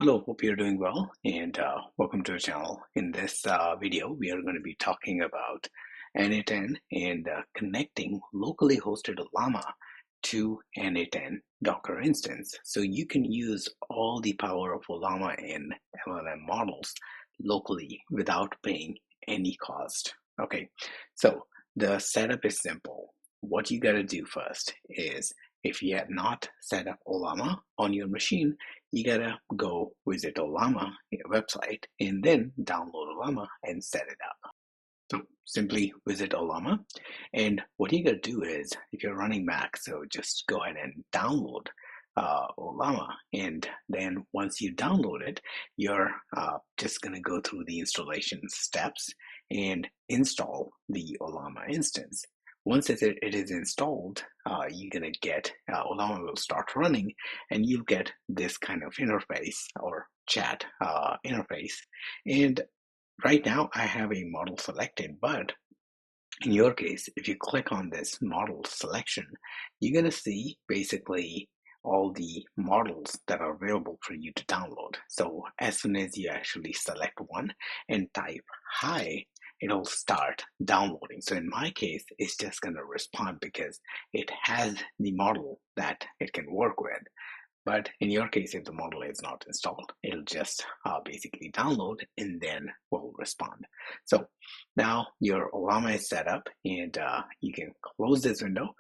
Hello, hope you're doing well and welcome to our channel. In this video, we are going to be talking about n8n and connecting locally hosted Ollama to n8n Docker instance. So you can use all the power of Ollama and LLM models locally without paying any cost. Okay, so the setup is simple. What you got to do first is if you have not set up Ollama on your machine, you gotta go visit Ollama website and then download Ollama and set it up. So simply visit Ollama, and what you gotta do is if you're running Mac, so just go ahead and download Ollama, and then once you download it, you're just gonna go through the installation steps and install the Ollama instance. Once it is installed, you're gonna get Ollama will start running, and you'll get this kind of interface or chat interface. And right now, I have a model selected, but in your case, if you click on this model selection, you're gonna see basically all the models that are available for you to download. So as soon as you actually select one and type hi, it'll start downloading. So in my case, it's just going to respond because it has the model that it can work with. But in your case, if the model is not installed, it'll just basically download and then will respond. So now your Ollama is set up, and you can close this window.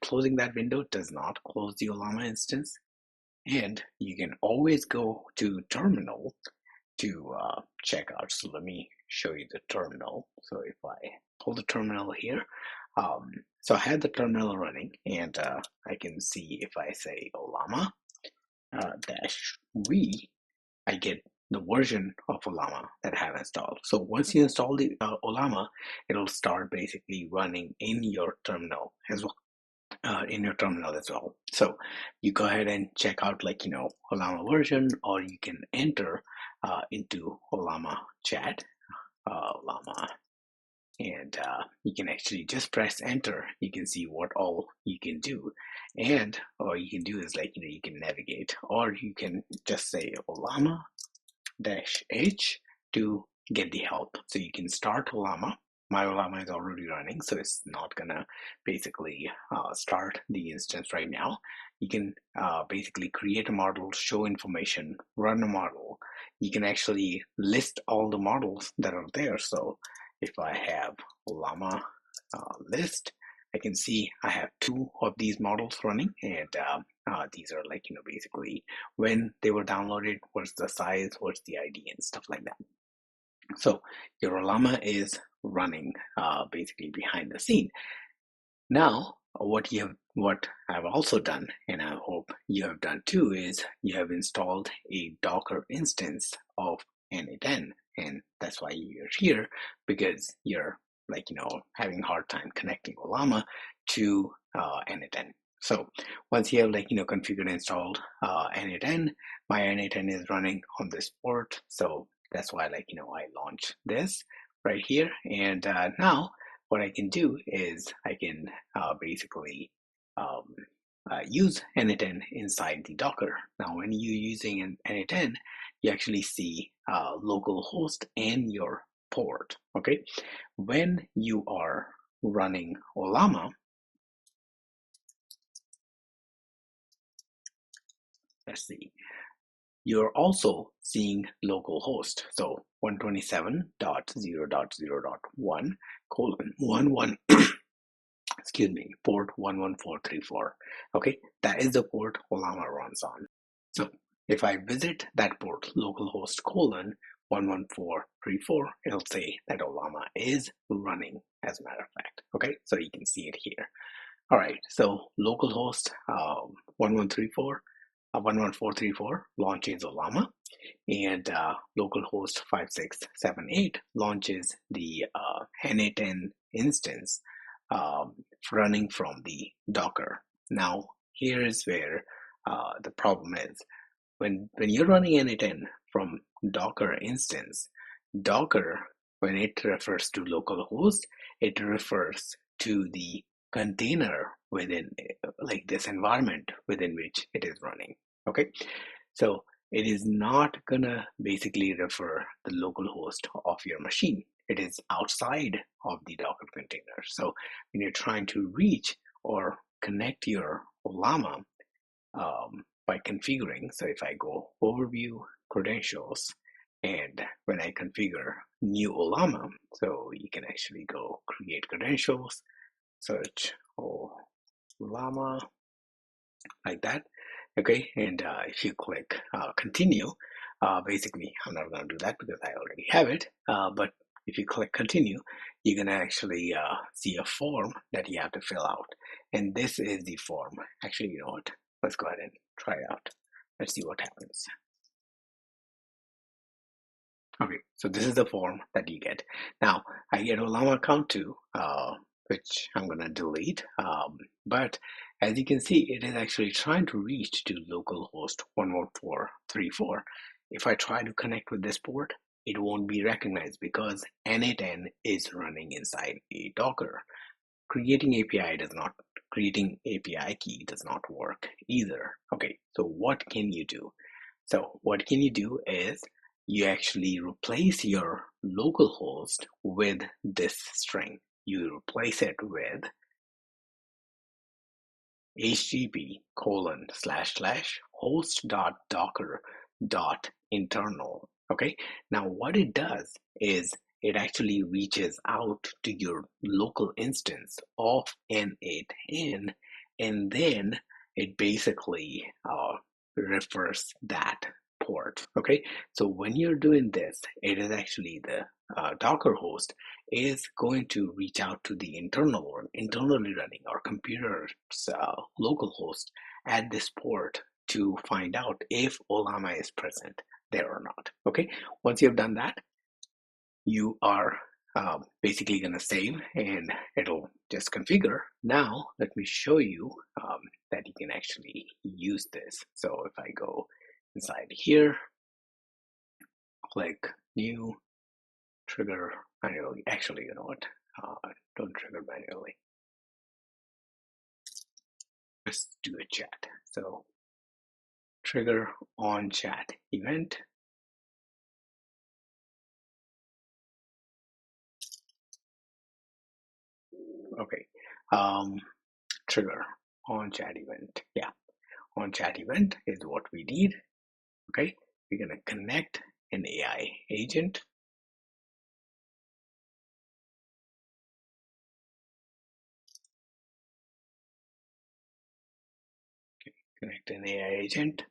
Closing that window does not close the Ollama instance. And you can always go to terminal to check out. So let me show you the terminal. So if I pull the terminal here, so I had the terminal running, and I can see if I say Ollama -v, I get the version of Ollama that I have installed. So once you install the Ollama, it'll start basically running in your terminal as well. So you go ahead and check out Ollama version, or you can enter into Ollama chat, Ollama, and you can actually just press enter. You can see what all you can do, and all you can do is you can navigate, or you can just say Ollama-h to get the help. So you can start Ollama. My Ollama is already running, so it's not gonna basically start the instance right now. You can basically create a model, show information, run a model. You can actually list all the models that are there. So if I have Ollama list, I can see I have 2 of these models running, and these are basically when they were downloaded, what's the size, what's the ID, and stuff like that. So your Ollama is running basically behind the scene. Now, what I've also done, and I hope you have done too, is you have installed a Docker instance of n8n, and that's why you're here, because you're having a hard time connecting Ollama to n8n. So once you have configured and installed n8n, my n8n is running on this port. So that's why I launched this right here, and now what I can do is I can basically use n8n inside the Docker. Now when you're using n8n, you actually see localhost and your port. Okay, when you are running Ollama, let's see, you're also seeing localhost. So 127.0.0.1:11 excuse me, port 11434. Okay, that is the port Ollama runs on. So if I visit that port, localhost :11434, it'll say that Ollama is running, as a matter of fact. Okay, so you can see it here. All right, so localhost 11434 launches Ollama, and localhost 5678 launches the n8n instance running from the Docker. Now, here is where the problem is. When you're running n8n from Docker instance, Docker, when it refers to localhost, it refers to the container within this environment within which it is running. Okay, so it is not gonna basically refer the local host of your machine. It is outside of the Docker container. So when you're trying to reach or connect your Ollama by configuring, so if I go overview credentials, and when I configure new Ollama, so you can actually go create credentials, search Ollama like that. Okay, and if you click continue, basically I'm not going to do that because I already have it, but if you click continue, you're going to actually see a form that you have to fill out, and this is the form. Actually, you know what, let's go ahead and try it out. Let's see what happens. Okay, so this is the form that you get. Now, I get Ollama account too, which I'm gonna delete. But as you can see, it is actually trying to reach to localhost 11434. If I try to connect with this port, it won't be recognized because n8n is running inside a Docker. Creating API key does not work either. Okay, so what can you do? So what can you do is you actually replace your local host with this string. You replace it with http://host.docker.internal. Okay, now what it does is it actually reaches out to your local instance of n8n, and then it basically refers that port. Okay, so when you're doing this, it is actually the Docker host is going to reach out to the internal or internally running our computer's local host at this port to find out if Ollama is present there or not. Okay, once you've done that, you are basically going to save and it'll just configure. Now, let me show you that you can actually use this. So if I go inside here, click new, trigger manually. Actually, you know what? Don't trigger manually. Just do a chat. So trigger on chat event. Okay. Trigger on chat event. Yeah. On chat event is what we need. Okay. We're going to connect an AI agent. Connect an AI agent,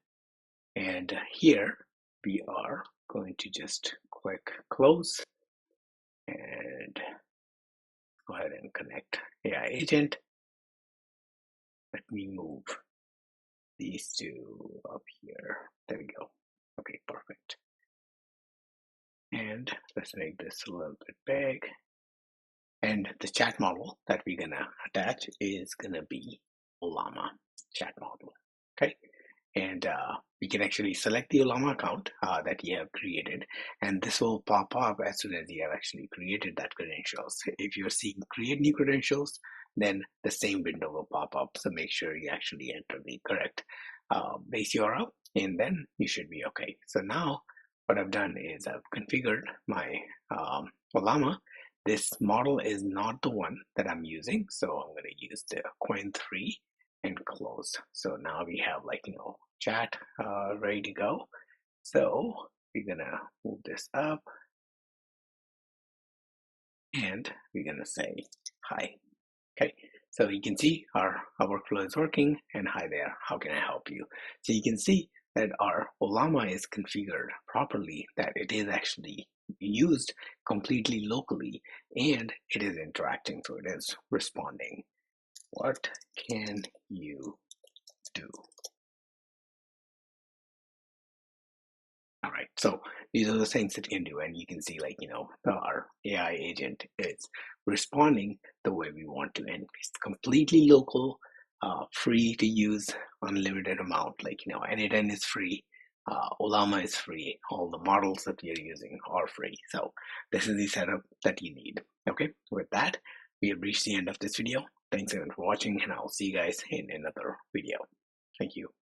and here we are going to just click close and go ahead and connect AI agent. Let me move these two up here. There we go. Okay, perfect. And let's make this a little bit big. And the chat model that we're gonna attach is gonna be Ollama chat model. Okay, and we can actually select the Ollama account that you have created, and this will pop up as soon as you have actually created that credentials. If you're seeing create new credentials, then the same window will pop up. So make sure you actually enter the correct base URL, and then you should be okay. So now what I've done is I've configured my Ollama. This model is not the one that I'm using, so I'm going to use the Coin 3 and close. So now we have, like, chat ready to go. So we're gonna move this up and we're gonna say hi. Okay, so you can see our workflow is working, and hi there, how can I help you? So you can see that our Ollama is configured properly, that it is actually used completely locally, and it is interacting, so it is responding. What can you do? All right, so these are the things that you can do, and you can see, like, our AI agent is responding the way we want to, and it's completely local, free to use, unlimited amount. Like, n8n is free, Ollama is free, all the models that we are using are free. So this is the setup that you need. Okay, with that, we have reached the end of this video. Thanks again for watching, and I'll see you guys in another video. Thank you.